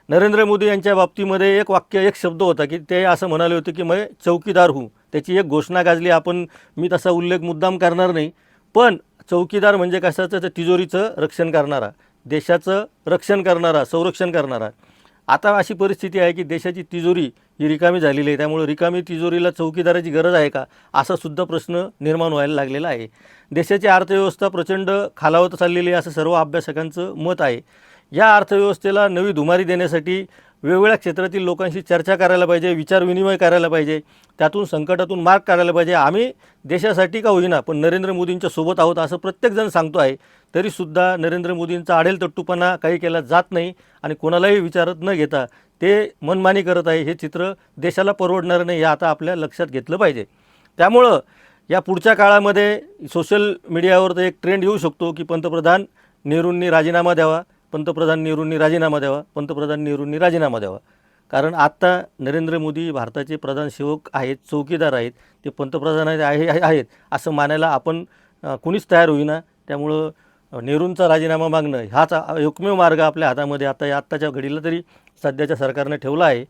नरेंद्र मोदी यांच्या बाबतीमध्ये एक वाक्य, एक शब्द होता की ते असं म्हणाले होते की मैं चौकीदार हूँ. त्याची एक घोषणा गाजली. मी तसा उल्लेख मुद्दाम करणार नाही. पण चौकीदार म्हणजे कशाचं, तर तिजोरीचं रक्षण करणारा, देशाचं रक्षण करणारा, संरक्षण करणारा. आता अशी परिस्थिती आहे की देशाची तिजोरी ही रिकामी झालेली आहे. त्यामुळे रिकामी तिजोरीला चौकीदाराची गरज आहे का, असा सुद्धा प्रश्न निर्माण व्हायला लागलेला आहे. देशाची अर्थव्यवस्था प्रचंड खालावत चाललेली आहे असं सर्व अभ्यासकांचं मत आहे. या अर्थव्यवस्थेला नवी धुमारी देण्यासाठी वेगवेगळ्या क्षेत्रातील लोकांशी चर्चा करायला पाहिजे, विचारविनिमय करायला पाहिजे, त्यातून संकटातून मार्ग काढायला पाहिजे. आम्ही देशासाठी का होईना पण नरेंद्र मोदींच्या सोबत आहोत असं प्रत्येकजण सांगतो आहे. तरीसुद्धा नरेंद्र मोदींचा आडेलतट्टूपणा काही केला जात नाही आणि कोणालाही विचारत न घेता ते मनमानी करत आहे. हे चित्र देशाला परवडणारं नाही, हे आता आपल्या लक्षात घेतलं पाहिजे. त्यामुळं या पुढच्या काळामध्ये सोशल मीडियावर तर एक ट्रेंड येऊ शकतो की पंतप्रधान नेहरूंनी राजीनामा द्यावा, पंतप्रधान नेहरूंनी राजीनामा द्यावा, पंतप्रधान नेहरूंनी राजीनामा द्यावा. कारण आत्ता नरेंद्र मोदी भारताचे प्रधान सेवक आहेत, चौकीदार आहेत, ते पंतप्रधान आहेत असं मानायला आपण कुणीच तयार होईना. त्यामुळं नेहरूंचा राजीनामा मागणं हाच एकमेव मार्ग आपल्या हातामध्ये आता आत्ताच्या घडीला तरी सध्याच्या सरकारने ठेवला आहे.